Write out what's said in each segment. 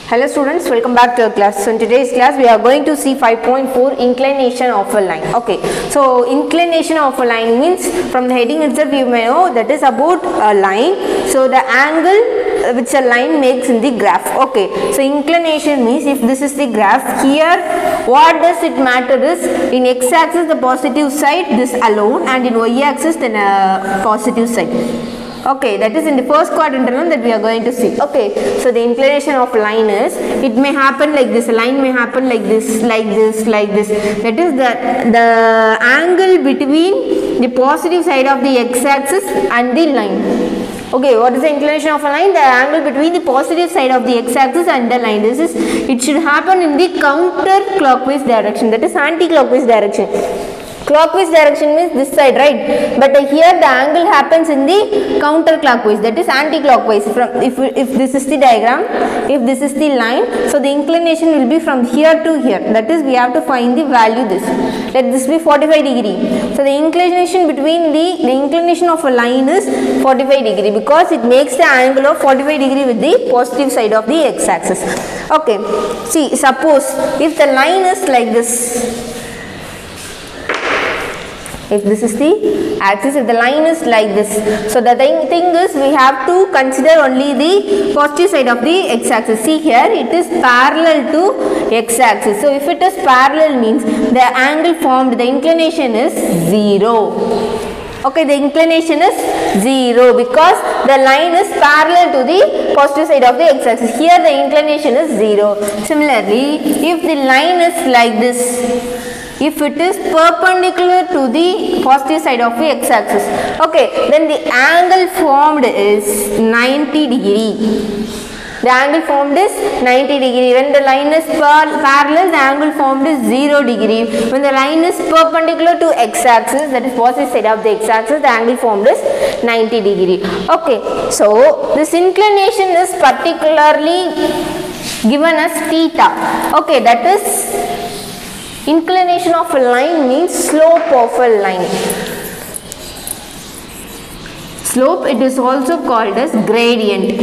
Hello students, welcome back to our class. So in today's class we are going to see 5.4 inclination of a line. Okay, so inclination of a line means from the heading itself you may know that is about a line. So the angle which a line makes in the graph. Okay, so inclination means if this is the graph, here what does it matter is in x axis the positive side this alone, and in y axis then positive side. Okay, that is in the first quadrant that we are going to see. Okay, so the inclination of line is, it may happen like this, a line may happen like this, like this, like this. That is the angle between the positive side of the x-axis and the line. Okay, what is the inclination of a line? The angle between the positive side of the x-axis and the line. This is, it should happen in the counter-clockwise direction, that is anti-clockwise direction. Clockwise direction means this side, right? But here the angle happens in the counterclockwise, that is anti-clockwise. From if this is the diagram, if this is the line, so the inclination will be from here to here. That is, we have to find the value this. Let this be 45 degree. So the inclination between the inclination of a line is 45 degree because it makes the angle of 45 degree with the positive side of the x-axis. Okay, see, suppose if the line is like this. If this is the axis, if the line is like this, so the thing is we have to consider only the positive side of the x-axis. See here, it is parallel to x-axis. So if it is parallel means the angle formed, the inclination is 0. Okay, the inclination is 0 because the line is parallel to the positive side of the x-axis. Here the inclination is 0. Similarly, if the line is like this, if it is perpendicular to the positive side of the x-axis, okay, then the angle formed is 90 degree. The angle formed is 90 degree. When the line is parallel, the angle formed is 0 degree. When the line is perpendicular to x-axis, that is positive side of the x-axis, the angle formed is 90 degree. Okay, so this inclination is particularly given as theta. Okay, that is, inclination of a line means slope of a line. Slope, it is also called as gradient.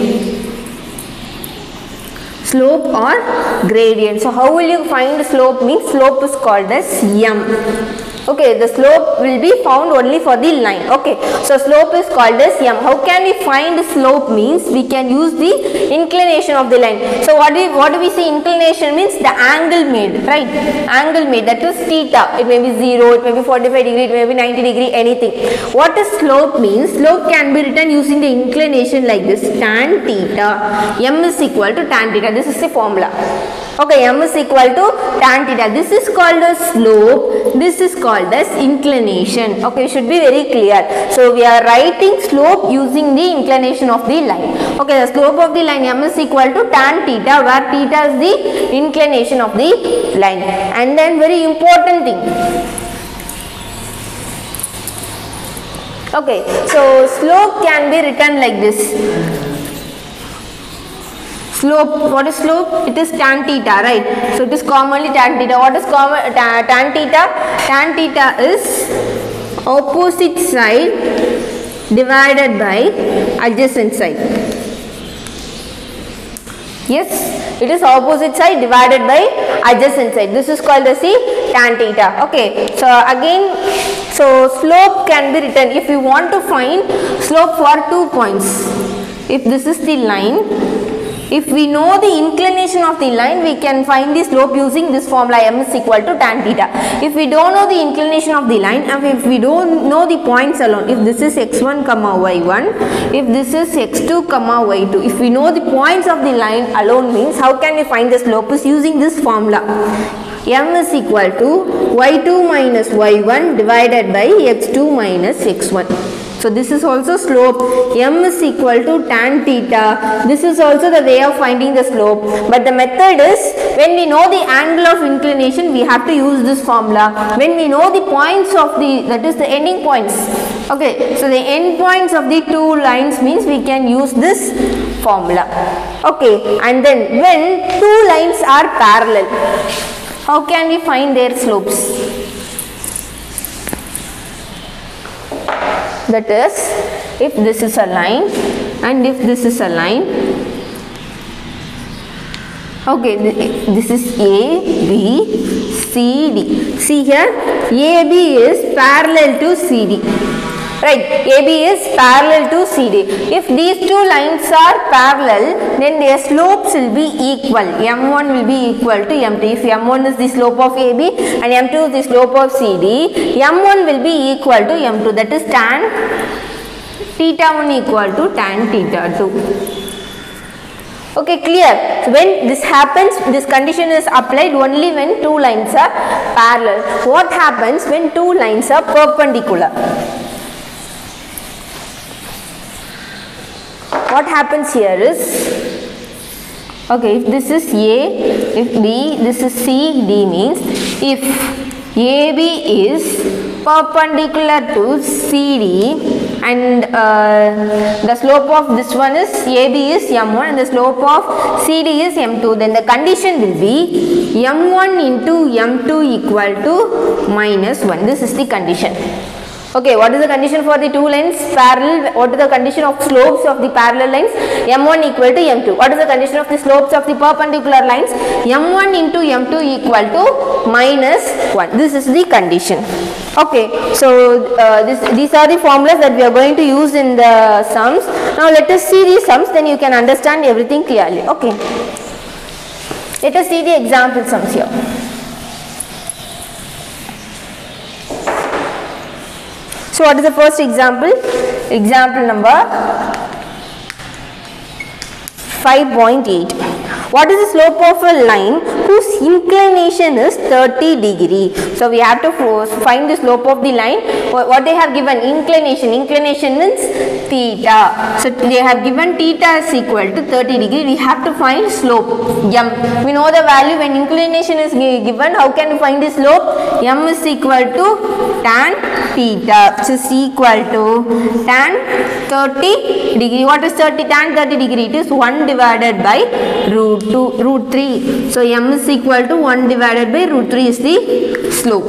Slope or gradient. So how will you find slope? Means slope is called as m. Okay, the slope will be found only for the line. Okay, so slope is called as m. How can we find slope? Means we can use the inclination of the line. So what do we say? Inclination means the angle made, right? Angle made, that is theta. It may be 0, it may be 45 degree, it may be 90 degree, anything. What is slope means? Slope can be written using the inclination like this, tan theta. M is equal to tan theta. This is the formula. Okay, m is equal to tan theta. This is called as slope. This is called as inclination. Okay, should be very clear. So we are writing slope using the inclination of the line. Okay, the slope of the line m is equal to tan theta, where theta is the inclination of the line. And then very important thing. Okay, so slope can be written like this. Slope, what is slope? It is tan theta, right? So it is commonly tan theta. What is common tan theta? Tan theta is opposite side divided by adjacent side. Yes, it is opposite side divided by adjacent side. This is called as the tan theta. Okay, so again, so slope can be written if you want to find slope for 2 points. If this is the line, if we know the inclination of the line, we can find the slope using this formula, m is equal to tan theta. If we don't know the inclination of the line, and if we don't know the points alone, if this is x1 comma y1, if this is x2 comma y2, if we know the points of the line alone means, how can we find the slope? Is using this formula. M is equal to y2 minus y1 divided by x2 minus x1. So this is also slope. M is equal to tan theta. This is also the way of finding the slope. But the method is, when we know the angle of inclination, we have to use this formula. When we know the points of the, that is the ending points. Okay, so the end points of the two lines means we can use this formula. Okay, and then when two lines are parallel, how can we find their slopes? That is, if this is a line and if this is a line, Okay, this is A, B, C, D. See here, AB is parallel to CD. Right, AB is parallel to CD. If these two lines are parallel, then their slopes will be equal. M1 will be equal to M2. If M1 is the slope of AB and M2 is the slope of CD, M1 will be equal to M2. That is tan theta 1 equal to tan theta 2. Okay, clear. So when this happens, this condition is applied only when two lines are parallel. What happens when two lines are perpendicular? What happens here is, okay, if this is A, if B, this is C, D means if AB is perpendicular to CD and the slope of this one is AB is M1 and the slope of CD is M2, then the condition will be M1 into M2 equal to minus 1. This is the condition. Okay, what is the condition for the two lines parallel? What is the condition of slopes of the parallel lines? M1 equal to M2. What is the condition of the slopes of the perpendicular lines? M1 into M2 equal to minus 1. This is the condition. Okay, so these are the formulas that we are going to use in the sums. Now let us see the sums, then you can understand everything clearly. Okay, let us see the example sums here. So what is the first example? Example number 5.8. What is the slope of a line whose inclination is 30 degree? So we have to find the slope of the line. What they have given? Inclination. Inclination means theta. So they have given theta is equal to 30 degree. We have to find slope m. We know the value when inclination is given. How can we find the slope? M is equal to tan theta, which is equal to tan 30 degree. What is tan 30 degree? It is 1 divided by root 3. So m is equal to 1 divided by root 3 is the slope.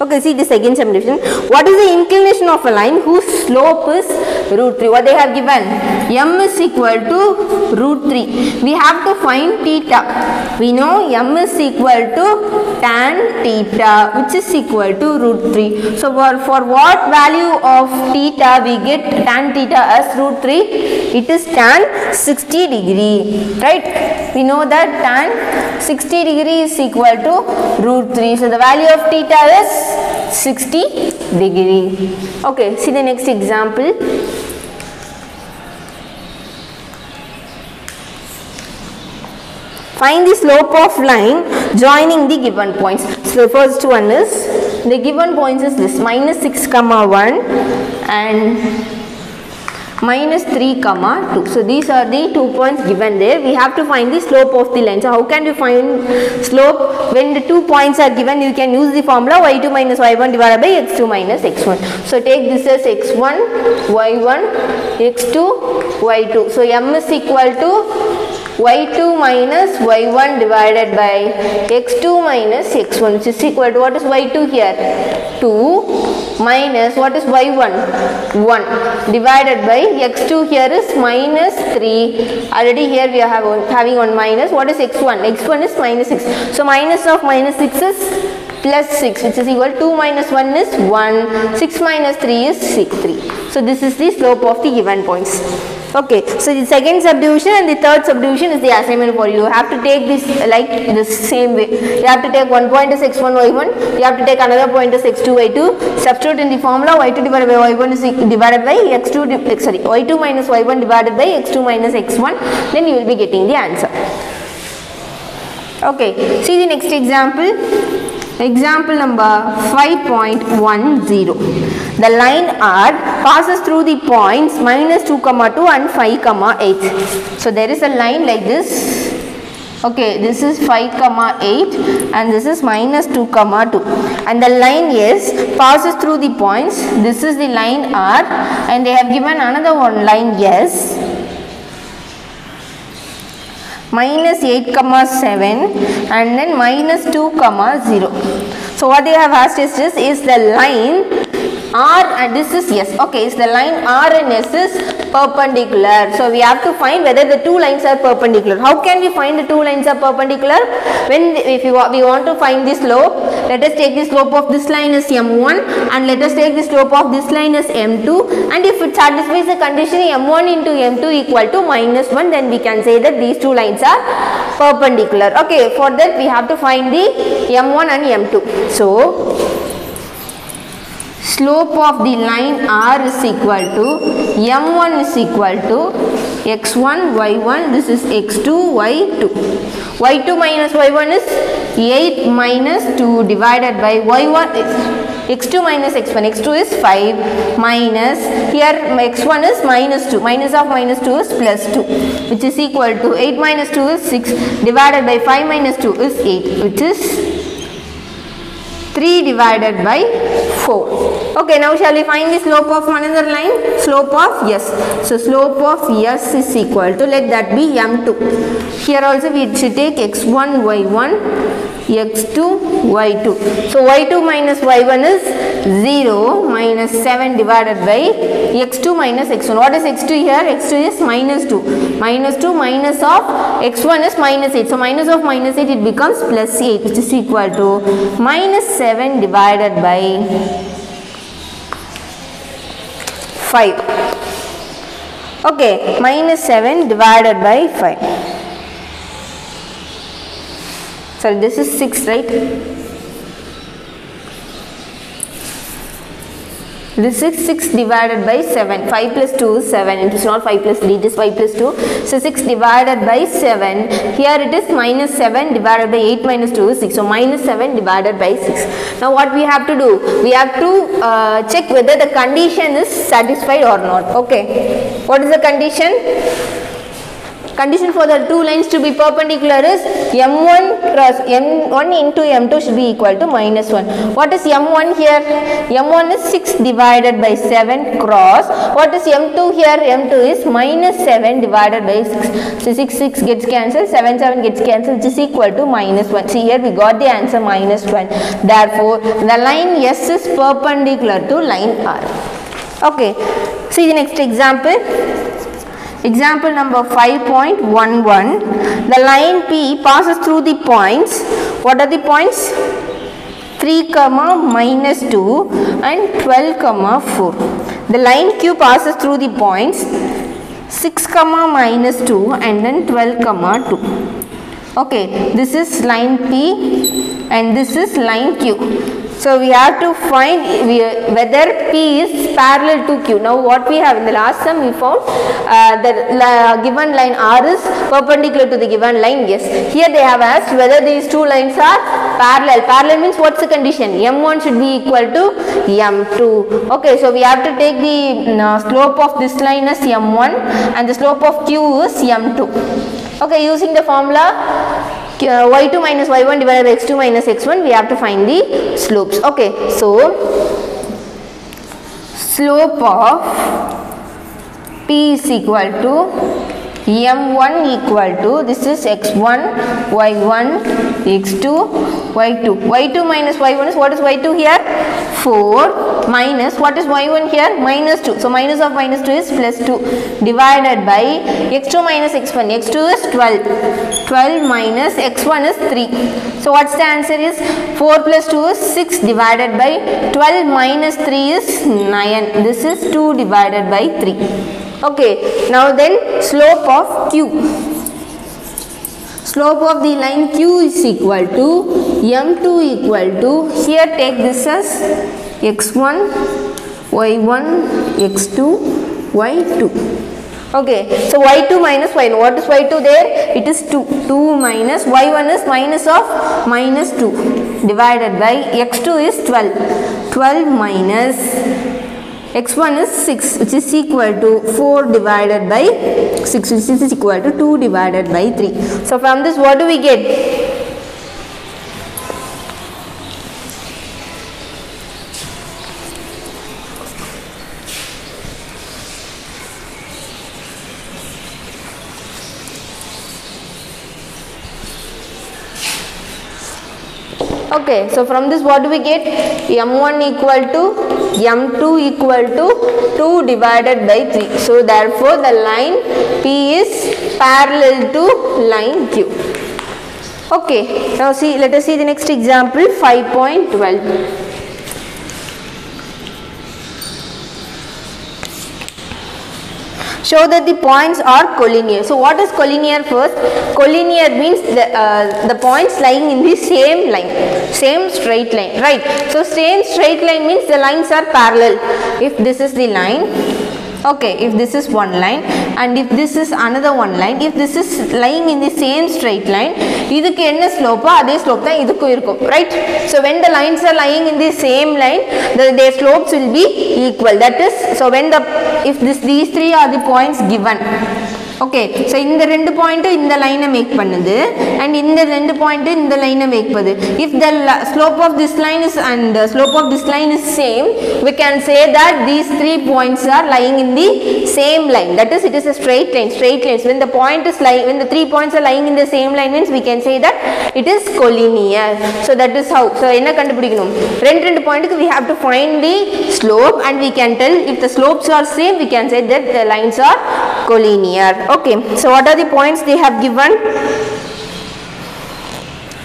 Okay, see the second subdivision. What is the inclination of a line whose slope is root 3? What they have given? M is equal to root 3. We have to find theta. We know m is equal to tan theta, which is equal to root 3. So for what value of theta we get tan theta as root 3? It is tan 60 degree. Right? We know that tan 60 degree is equal to root 3. So the value of theta is 60 degree. Okay, see the next example. Find the slope of line joining the given points. So the first one is, the given points is this, minus 6 comma 1 and minus 3 comma 2. So these are the 2 points given there. We have to find the slope of the line. So how can you find slope? When the 2 points are given, you can use the formula y2 minus y1 divided by x2 minus x1. So take this as x1, y1, x2, y2. So m is equal to y2 minus y1 divided by x2 minus x1, which is equal to, what is y2 here? 2 minus, what is y1? 1 divided by x2 here is minus 3. Already here we are having one minus. What is x1? x1 is minus 6. So minus of minus 6 is plus 6, which is equal to 2 minus 1 is 1. 6 minus 3 is 3. So this is the slope of the given points. Okay, so the second subdivision and the third subdivision is the assignment for you. You have to take this like this same way. You have to take one point as x1, y1. You have to take another point as x2, y2. Substitute in the formula y2 divided by y1 is divided by x2, sorry, y2 minus y1 divided by x2 minus x1. Then you will be getting the answer. Okay, see the next example. Example number 5.10. The line R passes through the points minus 2, 2 and 5, 8. So there is a line like this. Okay, this is 5, 8 and this is minus 2, 2. And the line S passes through the points. This is the line R and they have given another one line S. Minus 8, 7 and then minus 2, 0. So what they have asked is this, is the line R and this is S. Okay, so the line R and S is perpendicular. So we have to find whether the two lines are perpendicular. How can we find the two lines are perpendicular? When we want to find the slope, let us take the slope of this line as M1 and let us take the slope of this line as M2, and if it satisfies the condition M1 into M2 equal to -1, then we can say that these two lines are perpendicular. Okay, for that we have to find the M1 and M2. So slope of the line R is equal to M1 is equal to x1 y1, this is x2 y2. y2 minus y1 is 8 minus 2 divided by y1 is x2 minus x1, x2 is 5 minus here x1 is minus 2, minus of minus 2 is plus 2, which is equal to 8 minus 2 is 6 divided by 5 minus 2 is 8, which is 3 divided by 4. Okay, now shall we find the slope of another line? Slope of S. So slope of S is equal to, let that be M2. Here also we should take x1 y1, x2 y2. So y2 minus y1 is 0 minus 7 divided by x2 minus x1. What is x2 here? x2 is minus 2. Minus 2 minus of x1 is minus 8. So minus of minus 8 it becomes plus 8, which is equal to minus 7 divided by 5. Okay, minus 7 divided by 5. So this is 6, right? This is 6 divided by 7. 5 plus 2 is 7. It is not 5 plus 3, it is 5 plus 2. So 6 divided by 7. Here it is minus 7 divided by 8 minus 2 is 6. So minus 7 divided by 6. Now what we have to do? We have to check whether the condition is satisfied or not. Okay. What is the condition? Condition for the two lines to be perpendicular is M1 cross M1 into M2 should be equal to minus 1. What is M1 here? M1 is 6 divided by 7 cross. What is M2 here? M2 is minus 7 divided by 6. So 6 gets cancelled, 7 gets cancelled, which is equal to minus 1. See here we got the answer minus 1. Therefore, the line S is perpendicular to line R. Okay, see the next example. Example number 5.11. The line P passes through the points. What are the points? 3, minus 2 and 12, 4. The line Q passes through the points 6, minus 2 and then 12, 2. Okay, this is line P and this is line Q. So we have to find whether P is parallel to Q. Now what we have in the last sum we found the given line R is perpendicular to the given line S. Here they have asked whether these two lines are parallel. Parallel means what's the condition? M1 should be equal to M2. Okay, so we have to take the slope of this line as M1 and the slope of Q is M2. Okay, using the formula y2 minus y1 divided by x2 minus x1, we have to find the slopes. Okay, so slope of P is equal to M1 equal to, this is x1, y1, x2, y2. y2 minus y1 is, what is y2 here? 4 minus, what is y1 here? Minus 2. So minus of minus 2 is plus 2 divided by x2 minus x1. x2 is 12. 12 minus x1 is 3. So what's the answer is? 4 plus 2 is 6 divided by 12 minus 3 is 9. This is 2 divided by 3. Okay, now then slope of Q. Slope of the line Q is equal to M2 equal to, here take this as x1, y1, x2, y2. Okay, so y2 minus y1. What is y2 there? It is 2. 2 minus y1 is minus of minus 2 divided by x2 is 12. 12 minus x1 is 6, which is equal to 4 divided by 6, which is equal to 2 divided by 3. So from this what do we get? Okay, so from this what do we get? m1 equal to m2 equal to 2 divided by 3. So therefore the line P is parallel to line Q. Okay, now see, let us see the next example, 5.12. Show that the points are collinear. So what is collinear first? Collinear means the points lying in the same line, same straight line, right? So same straight line means the lines are parallel. If this is the line, okay, if this is one line and if this is another one line, if this is lying in the same straight line, idukku enna slope adhe slope da idukku irukum, right? So when the lines are lying in the same line, their slopes will be equal. That is, so when if these three are the points given, okay, so இந்த ரெண்டு point இந்த லைனை make பண்ணுது and இந்த ரெண்டு point இந்த லைனை make பண்ணுது. If the slope of this line is and slope of this line is same, we can say that these 3 points are lying in the same line. That is, it is a straight line. Straight lines, when the point is lying, when the 3 points are lying in the same line means we can say that it is collinear. So that is how. So என்ன கண்டுபிடிக்கணும்? ரெண்டு பாயிண்ட்க்கு we have to find the slope and we can tell if the slopes are same, we can say that the lines are collinear. Okay, so what are the points they have given?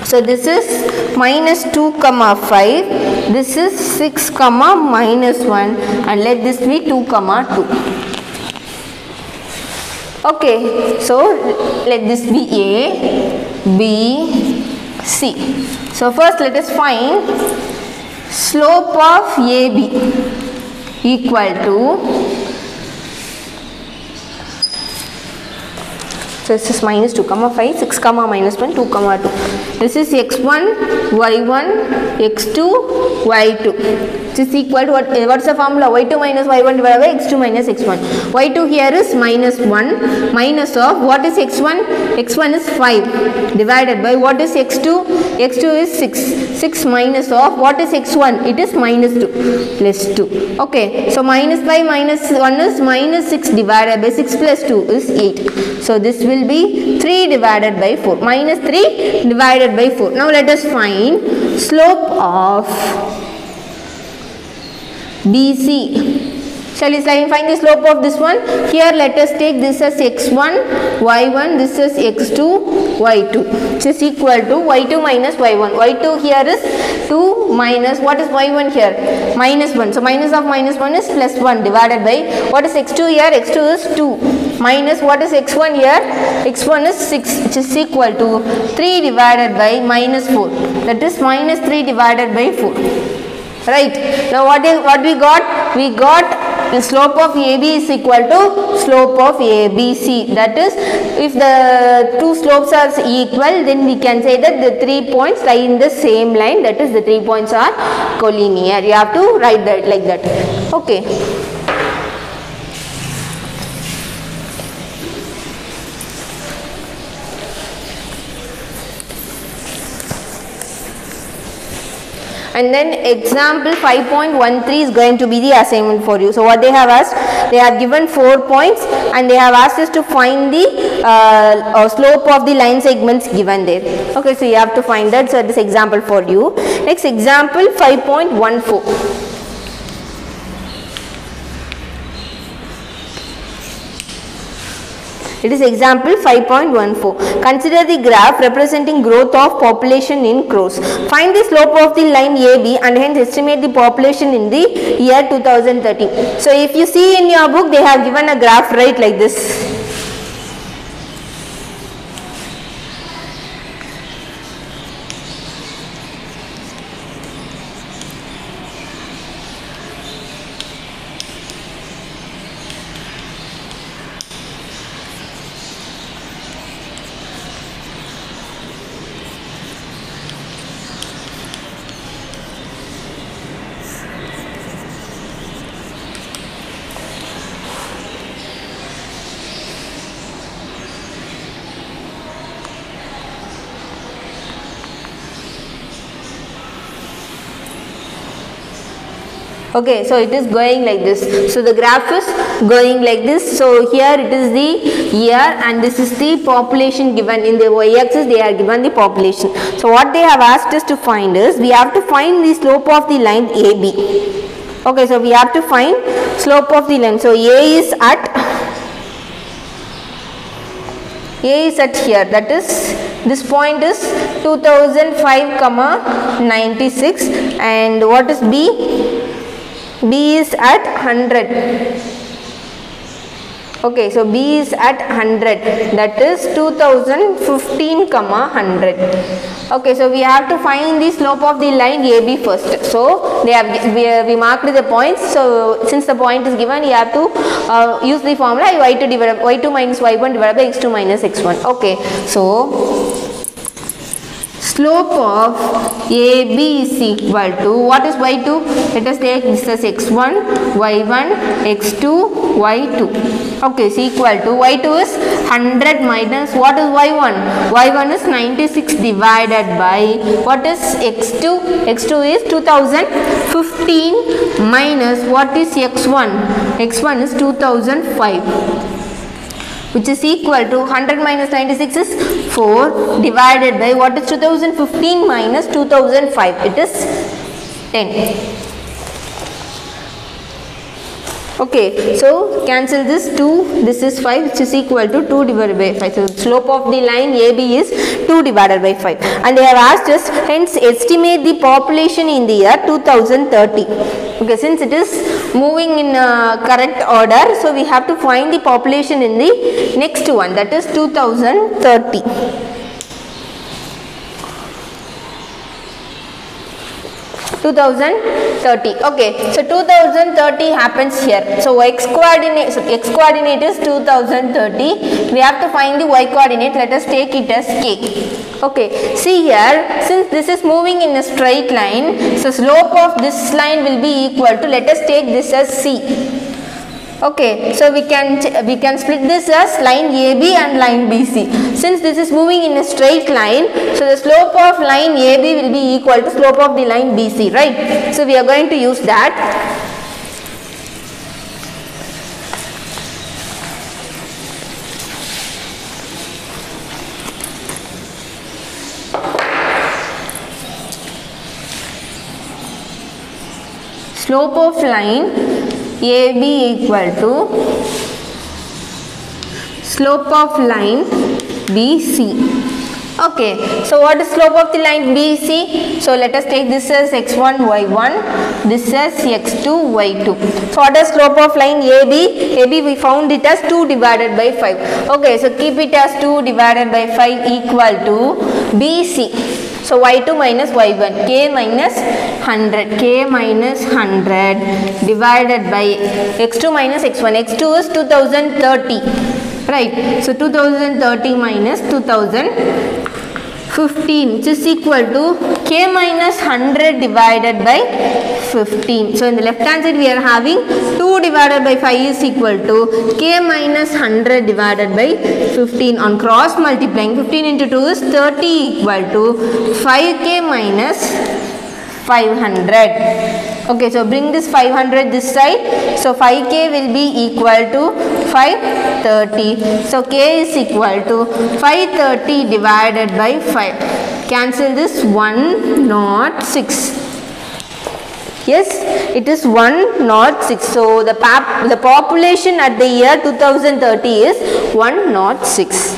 So this is minus 2 comma 5, this is 6 comma minus 1 and let this be 2 comma 2. Okay, so let this be A, B, C. So first let us find slope of AB equal to, so this is minus 2 comma 5, 6 comma minus 1, 2 comma 2. This is x1, y1, x2, y2. This is equal to what's the formula? Y2 minus y1 divided by x2 minus x1. Y2 here is minus 1 minus of what is x1? X1 is 5 divided by what is x2? X2 is 6. 6 minus of what is x1? It is minus 2 plus 2. Okay, so minus 5 minus 1 is minus 6 divided by 6 plus 2 is 8. So this will be 3 divided by 4. Minus 3 divided by 4. Now let us find slope of BC. Shall we find the slope of this one? Here let us take this as x1, y1, this is x2, y2. Which is equal to y2 minus y1. Y2 here is 2 minus, what is y1 here? Minus 1. So minus of minus 1 is plus 1 divided by, what is x2 here? x2 is 2 minus what is x1 here? x1 is 6, which is equal to 3 divided by minus 4. That is minus 3 divided by 4. Right. Now what we got? We got the slope of AB is equal to slope of ABC. That is, if the two slopes are equal, then we can say that the 3 points lie in the same line. That is, the 3 points are collinear. You have to write that like that. Okay. And then example 5.13 is going to be the assignment for you. So what they have asked, they have given 4 points and they have asked us to find the slope of the line segments given there. Okay, so you have to find that. So this example for you. Next example 5.14. It is example 5.14. Consider the graph representing growth of population in crores. Find the slope of the line AB and hence estimate the population in the year 2030. So if you see in your book, they have given a graph right like this. Okay, so it is going like this. So the graph is going like this. So here it is the year and this is the population given. In the y-axis they are given the population. So what they have asked us to find is, we have to find the slope of the line AB. Okay, so we have to find slope of the line. So A is at here, that is, this point is 2005 comma 96, and what is B? B is at 100. Okay, so B is at 100, that is 2015 comma 100. Okay, so we have to find the slope of the line AB first. So they have we marked the points. So since the point is given, you have to use the formula y2 minus y1 divided by x2 minus x1. Okay, so slope of AB is equal to, what is y2? Let us take this as x1, y1, x2, y2. Okay, is equal to, y2 is 100 minus, what is y1? Y1 is 96 divided by, what is x2? X2 is 2015 minus, what is x1? X1 is 2005. Which is equal to 100 minus 96 is 4 divided by, what is 2015 minus 2005? It is 10. Okay, so cancel this 2, this is 5, which is equal to 2 divided by 5. So the slope of the line AB is 2 divided by 5. And they have asked us, hence estimate the population in the year 2030. Okay, since it is moving in correct order, so we have to find the population in the next one, that is 2030. Okay, so 2030 happens here. So x coordinate is 2030. We have to find the y coordinate. Let us take it as k. Okay, see here, since this is moving in a straight line, so slope of this line will be equal to, let us take this as c. Okay, so we can split this as line AB and line BC. Since this is moving in a straight line, so the slope of line AB will be equal to slope of the line BC, right? So we are going to use that. Slope of line AB equal to slope of line BC. Okay, so what is slope of the line BC? So let us take this as x1, y1, this as x2, y2. So what is slope of line AB? AB we found it as 2 divided by 5. Okay, so keep it as 2 divided by 5 equal to BC. So y2 minus y1, k minus 100, k minus 100 divided by x2 minus x1. x2 is 2030, right? So 2030 minus 2015, which is equal to k minus 100 divided by 15. So in the left hand side we are having 2 divided by 5 is equal to k minus 100 divided by 15. On cross multiplying, 15 into 2 is 30 equal to 5k minus 500. Okay, so bring this 500 this side. So 5k will be equal to 530. So k is equal to 530 divided by 5. Cancel this 106. Yes, it is 106. So the population at the year 2030 is 106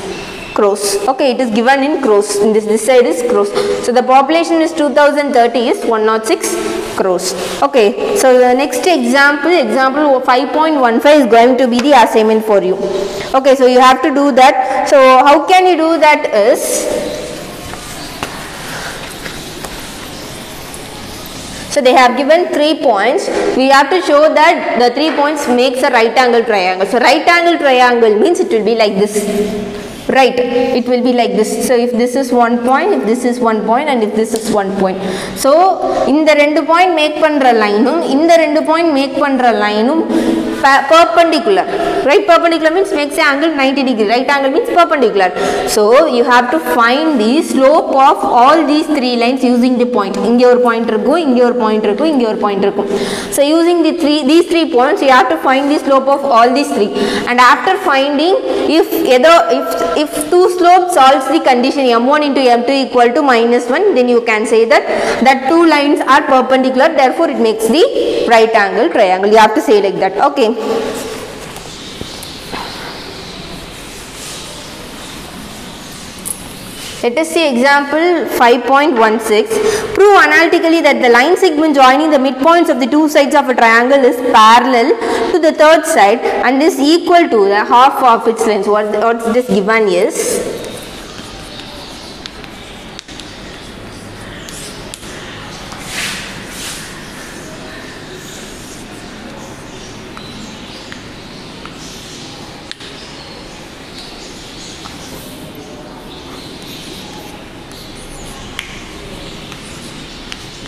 crores. Okay, it is given in crores. In this side is crores. So the population is 2030 is 106 crores. Okay, so the next example 5.15 is going to be the assignment for you. Okay, so you have to do that. So how can you do that is, so they have given 3 points. We have to show that the 3 points makes a right angle triangle. So right angle triangle means it will be like this. Right, it will be like this. So if this is 1 point, if this is 1 point, and if this is 1 point. So in the 2 point make pandra line, in the 2 point make pandra line perpendicular, right? Perpendicular means makes an angle 90 degree, right angle means perpendicular. So you have to find the slope of all these three lines using the point. Inge or point irukku, inge or point irukku, inge or point irukku. So using these three points, you have to find the slope of all these three, and after finding if two slopes solves the condition m1 into m2 equal to -1, then you can say that two lines are perpendicular, therefore it makes the right angle triangle. You have to say like that. Okay. Let us see example 5.16. Prove analytically that the line segment joining the midpoints of the two sides of a triangle is parallel to the third side and is equal to the half of its length. What this given is,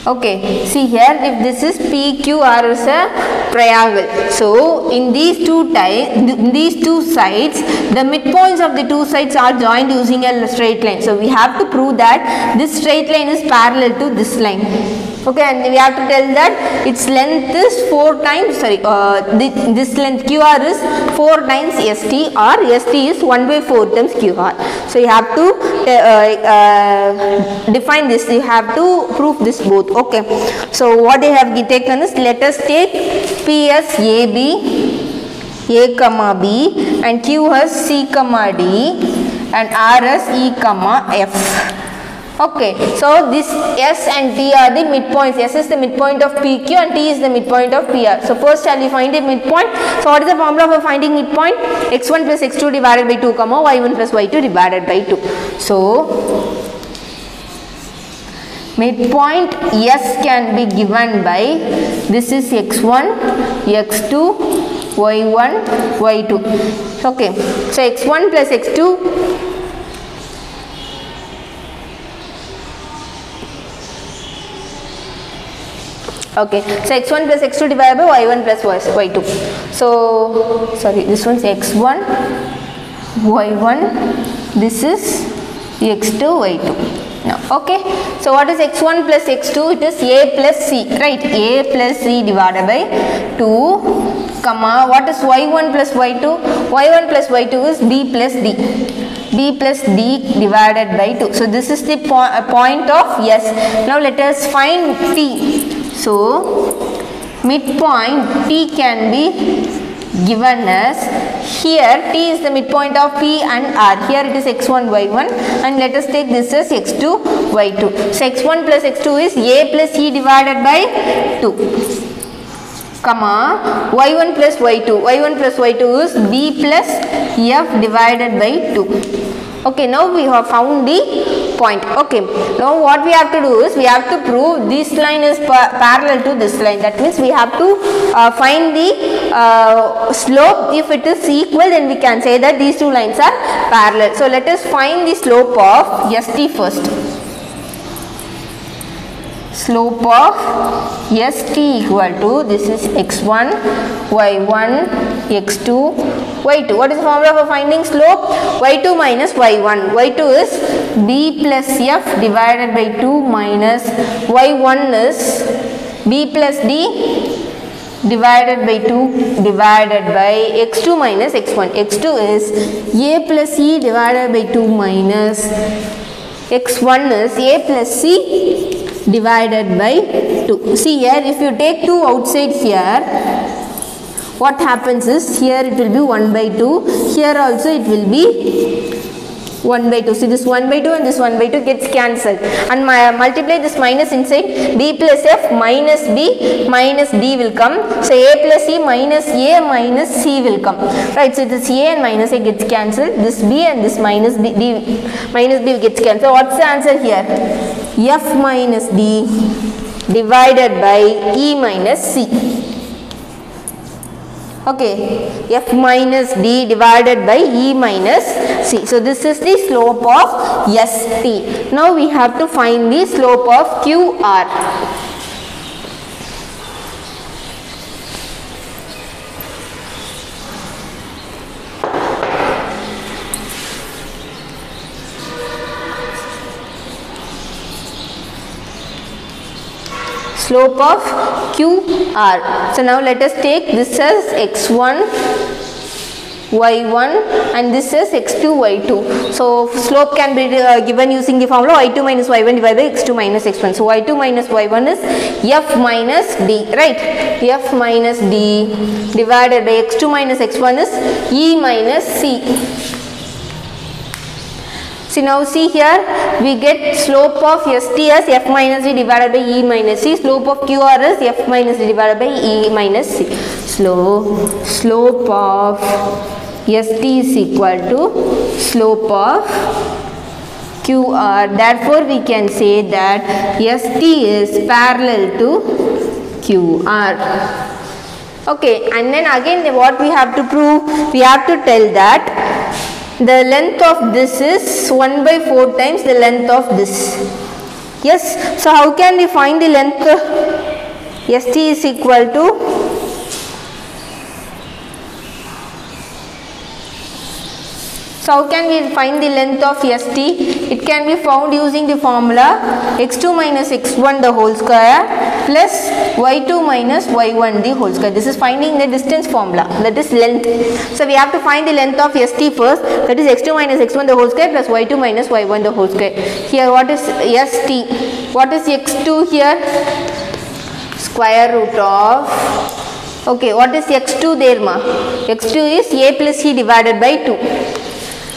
okay, see here, if this is PQR is a triangle, so in these two sides, the midpoints of the two sides are joined using a straight line. So we have to prove that this straight line is parallel to this line. Okay, and we have to tell that its length is 4 times, this length QR is 4 times ST, or ST is 1/4 times QR. So you have to define this, you have to prove this both. Okay, so what they have taken is, let us take P as AB, A comma B, and Q as C comma D, and R as E comma F. Okay, so this S and T are the midpoints. S is the midpoint of PQ and T is the midpoint of PR. So first shall we find the midpoint? So what is the formula for finding midpoint? X1 plus x2 divided by 2 comma y1 plus y2 divided by 2. So midpoint S can be given by, this is x1, x2, y1, y2. Okay, so x1 plus x2, okay, so x1 plus x2 divided by y1 plus y2. So sorry, this one is x1, y1, this is x2, y2. Now, okay, so what is x1 plus x2? It is a plus c, right? A plus c divided by 2 comma, what is y1 plus y2? Y1 plus y2 is b plus d, b plus d divided by 2. So this is the point of S. Now let us find T. So midpoint T can be given as, here T is the midpoint of P and R, here it is x1 y1, and let us take this as x2 y2. So x1 plus x2 is a plus e divided by 2 comma y1 plus y2, y1 plus y2 is b plus f divided by 2. Okay, now we have found the point. Okay, now what we have to do is, we have to prove this line is parallel to this line. That means we have to find the slope. If it is equal, then we can say that these two lines are parallel. So let us find the slope of ST first. Slope of ST equal to, this is x1, y1, x2, y2. What is the formula for finding slope? y2 minus y1. y2 is b plus f divided by 2 minus y1 is b plus d divided by 2 divided by x2 minus x1. x2 is a plus e divided by 2 minus x1 is a plus c divided by 2. See here, if you take 2 outside here, what happens is, here it will be 1 by 2, here also it will be 1 by 2. See, this 1 by 2 and this 1 by 2 gets cancelled, and multiply this minus inside, b plus f minus b minus d will come. So a plus e minus a minus c will come, right? So this a and minus a gets cancelled, this b and this minus b, minus b gets cancelled. What's the answer here? F minus d divided by e minus c. Okay, f minus d divided by e minus c. So this is the slope of ST. Now we have to find the slope of QR. slope of QR. So now let us take this as x1 y1 and this is x2 y2. So slope can be given using the formula y2 minus y1 divided by x2 minus x1. So y2 minus y1 is f minus d, right? F minus d divided by x2 minus x1 is e minus c. So now see here, we get slope of ST as f minus d divided by e minus c. Slope of QR is f minus d divided by e minus c. Slope of ST is equal to slope of QR. Therefore, we can say that ST is parallel to QR. Okay, and then again what we have to prove? We have to tell that the length of this is 1 by 4 times the length of this. Yes, so how can we find the length? ST is equal to So how can we find the length of ST? It can be found using the formula x2 minus x1 the whole square plus y2 minus y1 the whole square. This is finding the distance formula, that is length. So we have to find the length of ST first, that is x2 minus x1 the whole square plus y2 minus y1 the whole square. Here what is ST? What is x2 here? Square root of, okay, what is x2 there ma? x2 is a plus c divided by 2.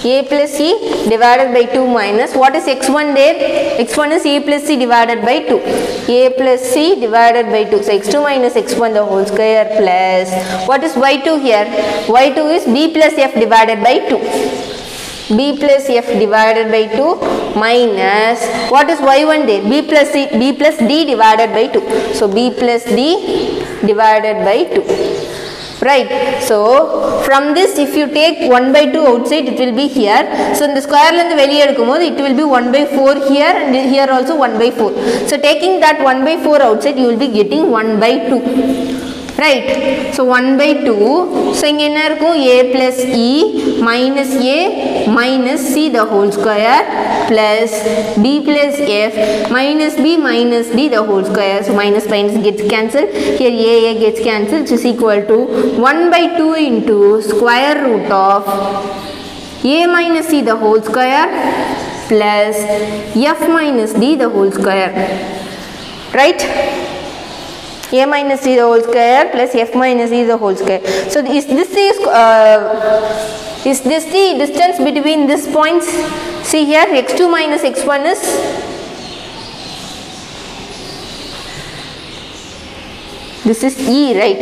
A plus c divided by 2 minus, what is x1 there? x1 is a plus c divided by 2. A plus c divided by 2. So x2 minus x1 the whole square plus, what is y2 here? y2 is b plus f divided by 2. B plus f divided by 2 minus, what is y1 there? B plus d divided by 2. So b plus d divided by 2. Right. So from this, if you take 1 by 2 outside, it will be here. So in the square length it will be 1 by 4 here and here also 1 by 4. So taking that 1 by 4 outside, you will be getting 1 by 2. Right. So 1 by 2. So a plus e minus a minus c the whole square plus b plus f minus b minus d the whole square. So minus minus gets cancelled. Here a gets cancelled, which is equal to 1 by 2 into square root of a minus c the whole square plus f minus d the whole square. Right. A minus c the whole square plus f minus e the whole square. So is this the distance between these points? See here, x2 minus x1 is this is e, right?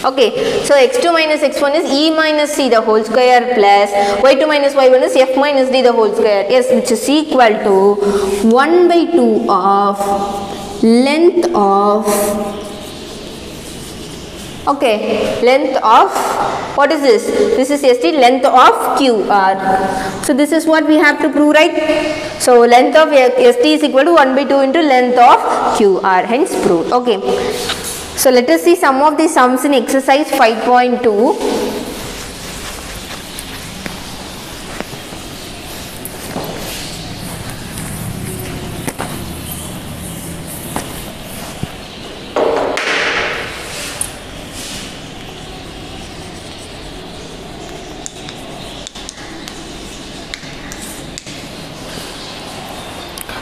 Okay, so x2 minus x1 is e minus c the whole square plus y2 minus y1 is f minus d the whole square. Yes, which is equal to 1 by 2 of length of, okay, length of, what is this? This is ST, length of QR. So this is what we have to prove, right? So length of ST is equal to 1 by 2 into length of QR, hence proved. Okay. So let us see some of the sums in exercise 5.2.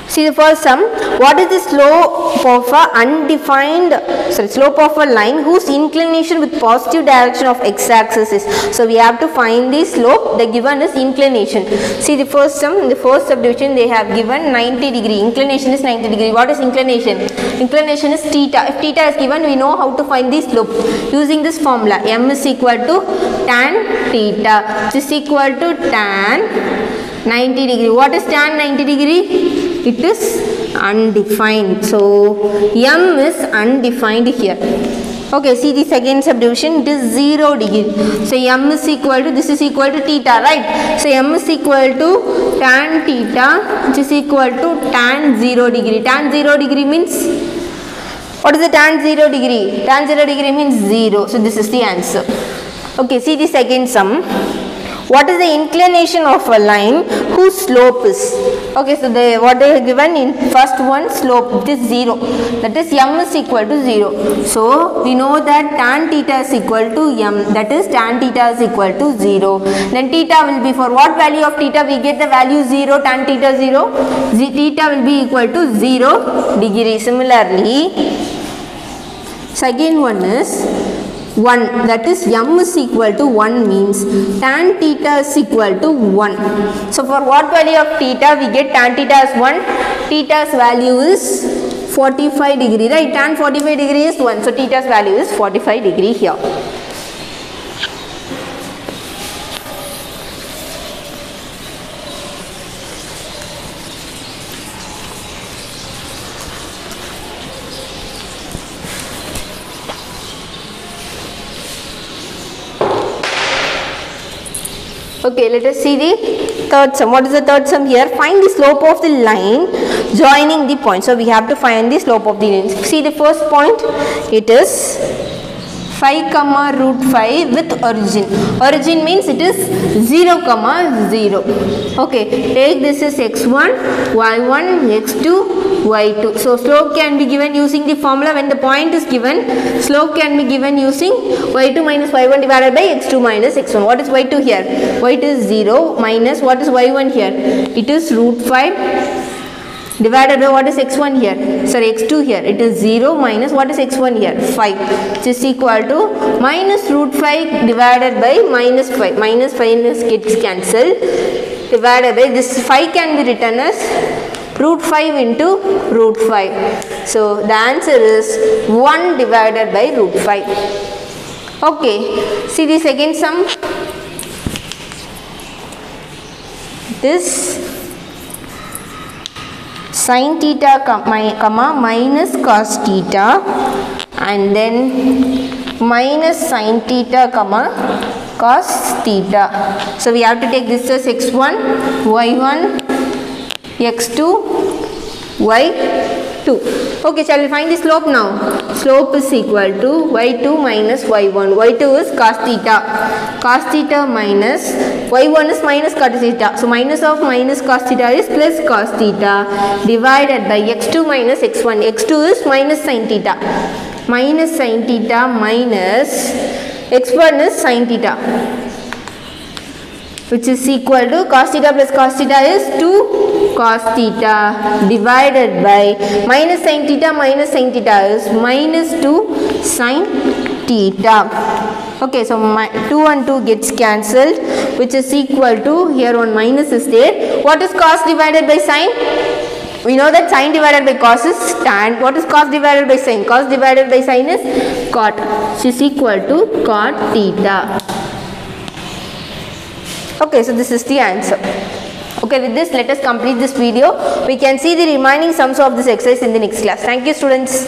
See the first sum. What is the slope of a slope of a line whose inclination with positive direction of x-axis is? So we have to find the slope. The given is inclination. See the first sum. In the first subdivision they have given 90 degree. Inclination is 90 degree. What is inclination? Inclination is theta. If theta is given, we know how to find the slope using this formula. M is equal to tan theta, which is equal to tan 90 degree. What is tan 90 degree? It is undefined. So M is undefined here. Okay, see the second subdivision, it is 0 degree. So M is equal to, this is equal to theta, right? So M is equal to tan theta, which is equal to tan 0 degree. Tan 0 degree means, what is the tan 0 degree? Tan 0 degree means 0. So this is the answer. Okay, see the second sum. What is the inclination of a line whose slope is? Okay, so what they have given in first one, slope, it is 0. That is m is equal to 0. So we know that tan theta is equal to m. That is tan theta is equal to 0. Then theta will be, for what value of theta we get the value 0, tan theta 0. Theta will be equal to 0 degree. Similarly, second one is 1, that is m is equal to 1 means tan theta is equal to 1. So for what value of theta we get tan theta as 1, theta's value is 45 degree, right? Tan 45 degree is 1, so theta's value is 45 degree here. Okay, let us see the third sum. What is the third sum here? Find the slope of the line joining the point. So we have to find the slope of the line. See the first point, it is 5 comma root 5 with origin. Origin means it is 0 comma 0. Okay, take this as x1, y1, x2, y2. So slope can be given using the formula. When the point is given, slope can be given using y2 minus y1 divided by x2 minus x1. What is y2 here? Y2 is 0 minus what is y1 here? It is root 5 divided by what is x1 here? Sorry, x2 here. It is 0 minus what is x1 here? 5, which is equal to minus root 5 divided by minus 5. Minus 5 gets cancelled. Divided by this 5 can be written as root 5 into root 5. So the answer is 1 divided by root 5. Okay, see the second sum. This sin theta comma minus cos theta and then minus sin theta comma cos theta. So we have to take this as x1, y1, x2, y2. Okay, shall we find the slope now? Slope is equal to y2 minus y1. y2 is cos theta. Cos theta minus y1 is minus cos theta. So minus of minus cos theta is plus cos theta divided by x2 minus x1. x2 is minus sin theta. Minus sin theta minus x1 is sin theta, which is equal to cos theta plus cos theta is 2 cos theta divided by minus sin theta is minus 2 sin theta. Okay, so 2 and 2 gets cancelled, which is equal to, here one minus is there. What is cos divided by sin? We know that sin divided by cos is tan. What is cos divided by sin? Cos divided by sin is cot, which is equal to cot theta. Okay, so this is the answer. Okay, with this let us complete this video. We can see the remaining sums of this exercise in the next class. Thank you, students.